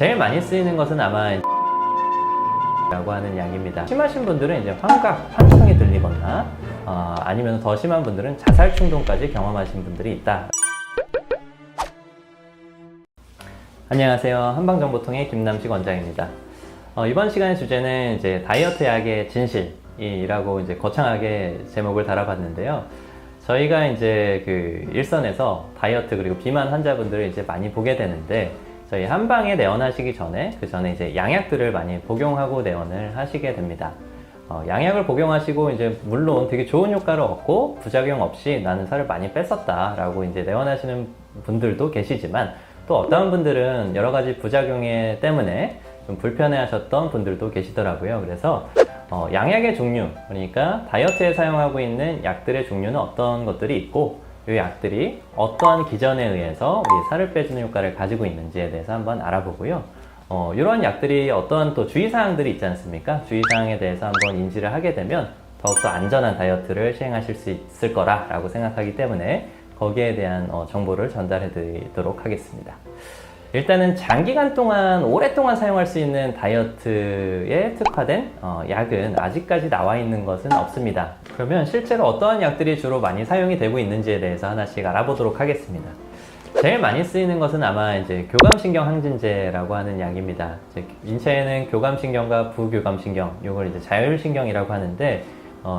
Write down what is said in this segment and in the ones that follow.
제일 많이 쓰이는 것은 아마 라고 하는 약입니다. 심하신 분들은 이제 환각, 환청이 들리거나 아니면 더 심한 분들은 자살 충동까지 경험하신 분들이 있다. 안녕하세요. 한방정보통의 김남식 원장입니다. 이번 시간의 주제는 이제 다이어트 약의 진실이라고 이제 거창하게 제목을 달아봤는데요. 저희가 이제 그 일선에서 다이어트 그리고 비만 환자분들을 이제 많이 보게 되는데, 저희 한방에 내원하시기 전에 그 전에 이제 양약들을 많이 복용하고 내원을 하시게 됩니다. 양약을 복용하시고 이제 물론 되게 좋은 효과를 얻고 부작용 없이 나는 살을 많이 뺐었다 라고 이제 내원하시는 분들도 계시지만, 또 어떤 분들은 여러 가지 부작용 때문에 좀 불편해 하셨던 분들도 계시더라고요. 그래서 양약의 종류, 그러니까 다이어트에 사용하고 있는 약들의 종류는 어떤 것들이 있고, 이 약들이 어떠한 기전에 의해서 우리 살을 빼주는 효과를 가지고 있는지에 대해서 한번 알아보고요. 이런 약들이 어떠한 또 주의사항들이 있지 않습니까? 주의사항에 대해서 한번 인지를 하게 되면 더욱더 안전한 다이어트를 시행하실 수 있을 거라고 생각하기 때문에 거기에 대한 정보를 전달해 드리도록 하겠습니다. 일단은 장기간 동안 오랫동안 사용할 수 있는 다이어트에 특화된 약은 아직까지 나와 있는 것은 없습니다. 그러면 실제로 어떠한 약들이 주로 많이 사용이 되고 있는지에 대해서 하나씩 알아보도록 하겠습니다. 제일 많이 쓰이는 것은 아마 이제 교감신경 항진제라고 하는 약입니다. 인체에는 교감신경과 부교감신경, 이걸 이제 자율신경이라고 하는데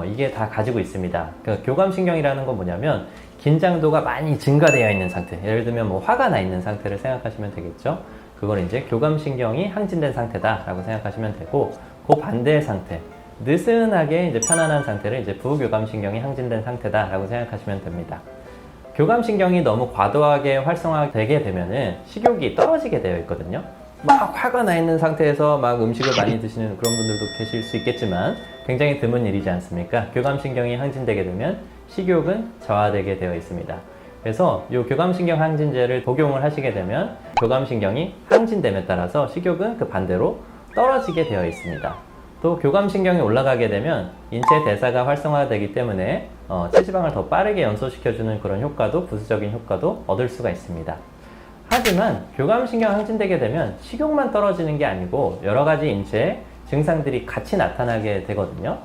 이게 다 가지고 있습니다. 그러니까 교감신경이라는 건 뭐냐면 긴장도가 많이 증가되어 있는 상태, 예를 들면 뭐 화가 나 있는 상태를 생각하시면 되겠죠. 그걸 이제 교감신경이 항진된 상태다라고 생각하시면 되고, 그 반대의 상태, 느슨하게 이제 편안한 상태를 이제 부교감신경이 항진된 상태다라고 생각하시면 됩니다. 교감신경이 너무 과도하게 활성화되게 되면은 식욕이 떨어지게 되어 있거든요. 막 화가 나 있는 상태에서 막 음식을 많이 드시는 그런 분들도 계실 수 있겠지만 굉장히 드문 일이지 않습니까? 교감신경이 항진되게 되면 식욕은 저하되게 되어 있습니다. 그래서 이 교감신경 항진제를 복용을 하시게 되면 교감신경이 항진됨에 따라서 식욕은 그 반대로 떨어지게 되어 있습니다. 또 교감신경이 올라가게 되면 인체 대사가 활성화되기 때문에 체지방을 더 빠르게 연소시켜주는 그런 효과도, 부수적인 효과도 얻을 수가 있습니다. 하지만 교감신경 항진되게 되면 식욕만 떨어지는 게 아니고 여러 가지 인체 증상들이 같이 나타나게 되거든요.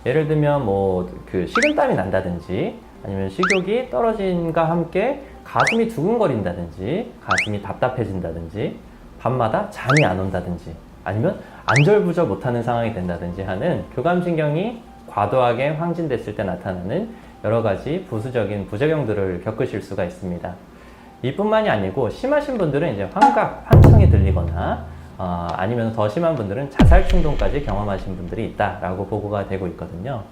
예를 들면 뭐 그 식은땀이 난다든지, 아니면 식욕이 떨어짐과 함께 가슴이 두근거린다든지, 가슴이 답답해진다든지, 밤마다 잠이 안 온다든지, 아니면 안절부절 못하는 상황이 된다든지 하는 교감신경이 과도하게 황진됐을 때 나타나는 여러 가지 부수적인 부작용들을 겪으실 수가 있습니다. 이뿐만이 아니고 심하신 분들은 이제 환각, 환청이 들리거나 아니면 더 심한 분들은 자살 충동까지 경험하신 분들이 있다라고 보고가 되고 있거든요.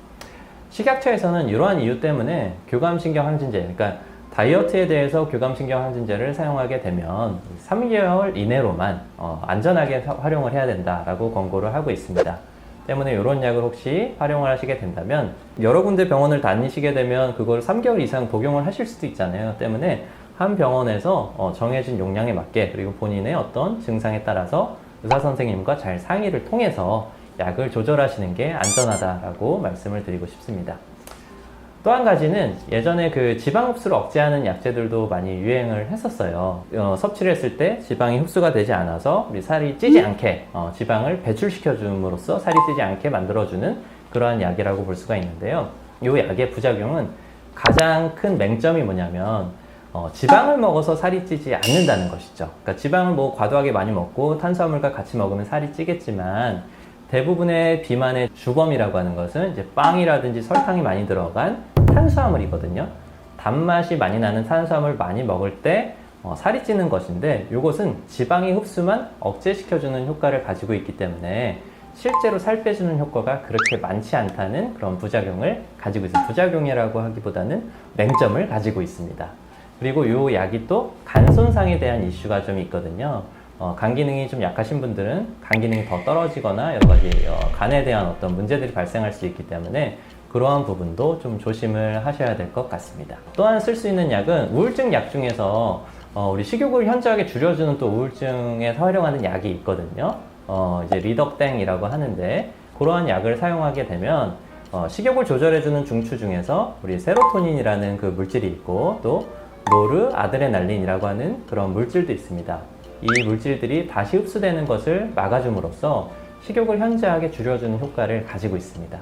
식약처에서는 이러한 이유 때문에 교감신경 항진제, 그러니까 다이어트에 대해서 교감신경 항진제를 사용하게 되면 3개월 이내로만 안전하게 활용을 해야 된다라고 권고를 하고 있습니다. 때문에 이런 약을 혹시 활용을 하시게 된다면 여러 군데 병원을 다니시게 되면 그걸 3개월 이상 복용을 하실 수도 있잖아요. 때문에 한 병원에서 정해진 용량에 맞게, 그리고 본인의 어떤 증상에 따라서 의사 선생님과 잘 상의를 통해서 약을 조절하시는 게 안전하다라고 말씀을 드리고 싶습니다. 또 한 가지는 예전에 그 지방 흡수를 억제하는 약제들도 많이 유행을 했었어요. 섭취를 했을 때 지방이 흡수가 되지 않아서 우리 살이 찌지 않게 지방을 배출시켜 줌으로써 살이 찌지 않게 만들어주는 그러한 약이라고 볼 수가 있는데요. 이 약의 부작용은 가장 큰 맹점이 뭐냐면 지방을 먹어서 살이 찌지 않는다는 것이죠. 그러니까 지방을 뭐 과도하게 많이 먹고 탄수화물과 같이 먹으면 살이 찌겠지만, 대부분의 비만의 주범이라고 하는 것은 이제 빵이라든지 설탕이 많이 들어간 탄수화물이거든요. 단맛이 많이 나는 탄수화물 많이 먹을 때 살이 찌는 것인데, 이것은 지방의 흡수만 억제시켜주는 효과를 가지고 있기 때문에 실제로 살 빼주는 효과가 그렇게 많지 않다는 그런 부작용을 가지고 있습니다. 부작용이라고 하기보다는 맹점을 가지고 있습니다. 그리고 이 약이 또 간 손상에 대한 이슈가 좀 있거든요. 간 기능이 좀 약하신 분들은 간 기능이 더 떨어지거나 여러 가지 간에 대한 어떤 문제들이 발생할 수 있기 때문에 그러한 부분도 좀 조심을 하셔야 될 것 같습니다. 또한 쓸 수 있는 약은 우울증 약 중에서 우리 식욕을 현저하게 줄여주는 또 우울증에 활용하는 약이 있거든요. 이제 리덕땡이라고 하는데, 그러한 약을 사용하게 되면 식욕을 조절해주는 중추 중에서 우리 세로토닌이라는 그 물질이 있고, 또 노르아드레날린이라고 하는 그런 물질도 있습니다. 이 물질들이 다시 흡수되는 것을 막아줌으로써 식욕을 현저하게 줄여주는 효과를 가지고 있습니다.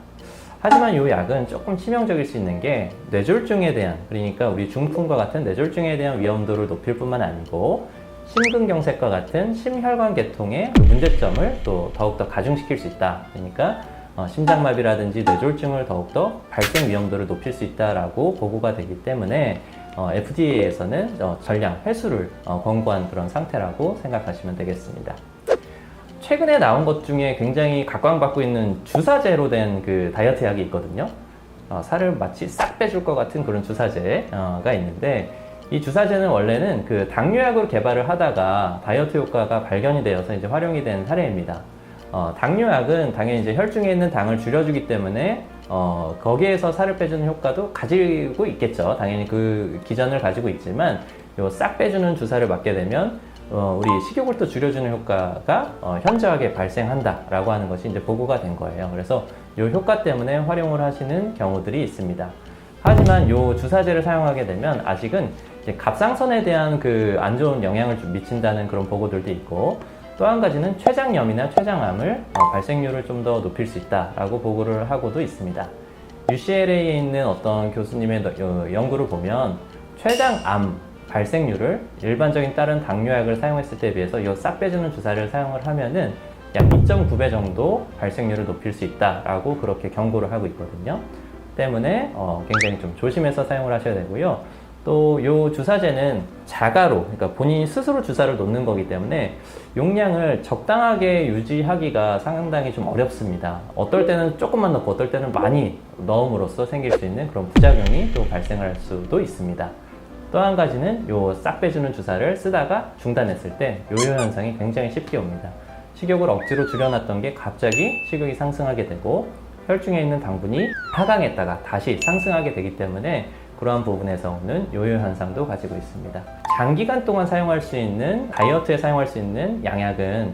하지만 이 약은 조금 치명적일 수 있는 게 뇌졸중에 대한, 그러니까 우리 중풍과 같은 뇌졸중에 대한 위험도를 높일 뿐만 아니고 심근경색과 같은 심혈관 계통의 문제점을 또 더욱더 가중시킬 수 있다. 그러니까 심장마비라든지 뇌졸중을 더욱더 발생 위험도를 높일 수 있다라고 보고가 되기 때문에 FDA에서는 전량 회수를 권고한 그런 상태라고 생각하시면 되겠습니다. 최근에 나온 것 중에 굉장히 각광받고 있는 주사제로 된 그 다이어트 약이 있거든요. 살을 마치 싹 빼줄 것 같은 그런 주사제가 있는데, 이 주사제는 원래는 그 당뇨약으로 개발을 하다가 다이어트 효과가 발견이 되어서 이제 활용이 된 사례입니다. 당뇨약은 당연히 이제 혈중에 있는 당을 줄여주기 때문에 거기에서 살을 빼주는 효과도 가지고 있겠죠. 당연히 그 기전을 가지고 있지만 요 싹 빼주는 주사를 맞게 되면 우리 식욕을 또 줄여주는 효과가 현저하게 발생한다라고 하는 것이 이제 보고가 된 거예요. 그래서 이 효과 때문에 활용을 하시는 경우들이 있습니다. 하지만 이 주사제를 사용하게 되면 아직은 이제 갑상선에 대한 그 안 좋은 영향을 좀 미친다는 그런 보고들도 있고, 또 한 가지는 췌장염이나 췌장암을 발생률을 좀 더 높일 수 있다라고 보고를 하고도 있습니다. UCLA에 있는 어떤 교수님의 연구를 보면 췌장암 발생률을 일반적인 다른 당뇨약을 사용했을 때에 비해서 이 싹 빼주는 주사를 사용을 하면은 약 2.9배 정도 발생률을 높일 수 있다라고 그렇게 경고를 하고 있거든요. 때문에 굉장히 좀 조심해서 사용을 하셔야 되고요. 또 이 주사제는 자가로, 그러니까 본인이 스스로 주사를 놓는 거기 때문에 용량을 적당하게 유지하기가 상당히 좀 어렵습니다. 어떨 때는 조금만 넣고 어떨 때는 많이 넣음으로써 생길 수 있는 그런 부작용이 또 발생할 수도 있습니다. 또 한 가지는 요 싹 빼주는 주사를 쓰다가 중단했을 때 요요 현상이 굉장히 쉽게 옵니다. 식욕을 억지로 줄여놨던 게 갑자기 식욕이 상승하게 되고 혈중에 있는 당분이 하강했다가 다시 상승하게 되기 때문에 그러한 부분에서 오는 요요 현상도 가지고 있습니다. 장기간 동안 사용할 수 있는, 다이어트에 사용할 수 있는 양약은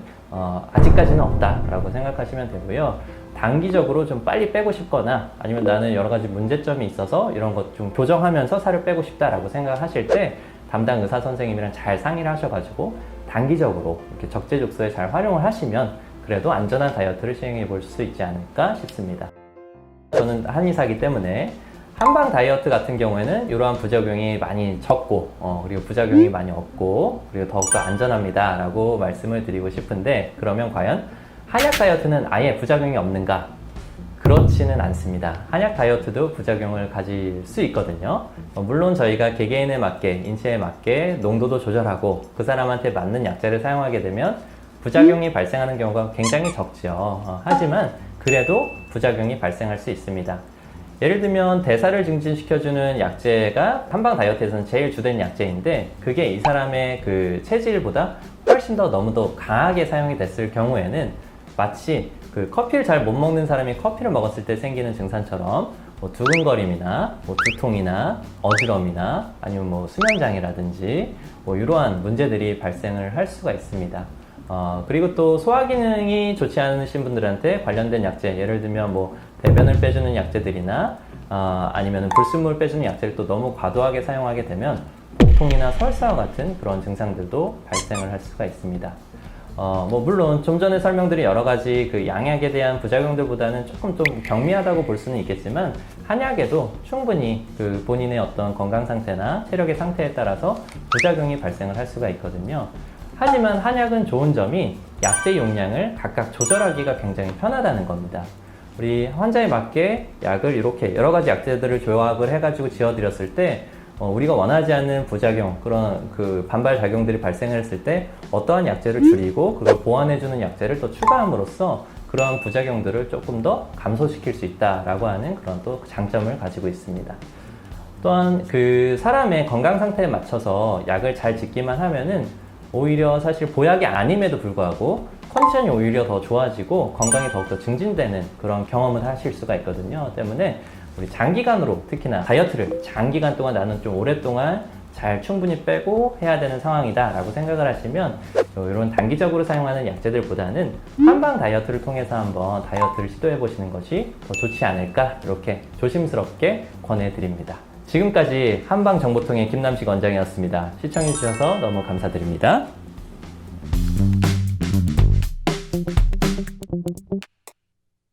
아직까지는 없다라고 생각하시면 되고요. 단기적으로 좀 빨리 빼고 싶거나 아니면 나는 여러 가지 문제점이 있어서 이런 것 좀 교정하면서 살을 빼고 싶다라고 생각하실 때 담당 의사 선생님이랑 잘 상의를 하셔가지고 단기적으로 이렇게 적재적소에 잘 활용을 하시면 그래도 안전한 다이어트를 시행해 볼 수 있지 않을까 싶습니다. 저는 한의사이기 때문에 한방 다이어트 같은 경우에는 이러한 부작용이 많이 적고 그리고 부작용이 많이 없고 그리고 더욱더 안전합니다 라고 말씀을 드리고 싶은데, 그러면 과연 한약 다이어트는 아예 부작용이 없는가? 그렇지는 않습니다. 한약 다이어트도 부작용을 가질 수 있거든요. 물론 저희가 개개인에 맞게, 인체에 맞게 농도도 조절하고 그 사람한테 맞는 약제를 사용하게 되면 부작용이 발생하는 경우가 굉장히 적죠. 하지만 그래도 부작용이 발생할 수 있습니다. 예를 들면 대사를 증진시켜주는 약제가 한방 다이어트에서는 제일 주된 약제인데, 그게 이 사람의 그 체질보다 훨씬 더 너무 더 강하게 사용이 됐을 경우에는 마치 그 커피를 잘 못 먹는 사람이 커피를 먹었을 때 생기는 증상처럼 두근거림이나 두통이나 어지럼이나 아니면 수면장애라든지 이러한 문제들이 발생을 할 수가 있습니다. 그리고 또 소화기능이 좋지 않으신 분들한테 관련된 약제, 예를 들면 배변을 빼주는 약제들이나 아니면 불순물 빼주는 약제를 또 너무 과도하게 사용하게 되면 복통이나 설사와 같은 그런 증상들도 발생을 할 수가 있습니다. 물론 좀 전에 설명드린 여러 가지 그 양약에 대한 부작용들보다는 조금 좀 경미하다고 볼 수는 있겠지만, 한약에도 충분히 그 본인의 어떤 건강 상태나 체력의 상태에 따라서 부작용이 발생을 할 수가 있거든요. 하지만 한약은 좋은 점이 약제 용량을 각각 조절하기가 굉장히 편하다는 겁니다. 우리 환자에 맞게 약을 이렇게 여러 가지 약제들을 조합을 해가지고 지어드렸을 때 우리가 원하지 않는 부작용, 그런 그 반발 작용들이 발생했을 때 어떠한 약제를 줄이고 그걸 보완해주는 약제를 또 추가함으로써 그러한 부작용들을 조금 더 감소시킬 수 있다라고 하는 그런 또 장점을 가지고 있습니다. 또한 그 사람의 건강 상태에 맞춰서 약을 잘 짓기만 하면은 오히려 사실 보약이 아님에도 불구하고 컨디션이 오히려 더 좋아지고 건강이 더욱더 증진되는 그런 경험을 하실 수가 있거든요. 때문에 우리 장기간으로, 특히나 다이어트를 장기간 동안 나는 좀 오랫동안 잘 충분히 빼고 해야 되는 상황이다 라고 생각을 하시면 이런 단기적으로 사용하는 약제들보다는 한방 다이어트를 통해서 한번 다이어트를 시도해 보시는 것이 더 좋지 않을까, 이렇게 조심스럽게 권해드립니다. 지금까지 한방정보통의 김남식 원장이었습니다. 시청해 주셔서 너무 감사드립니다.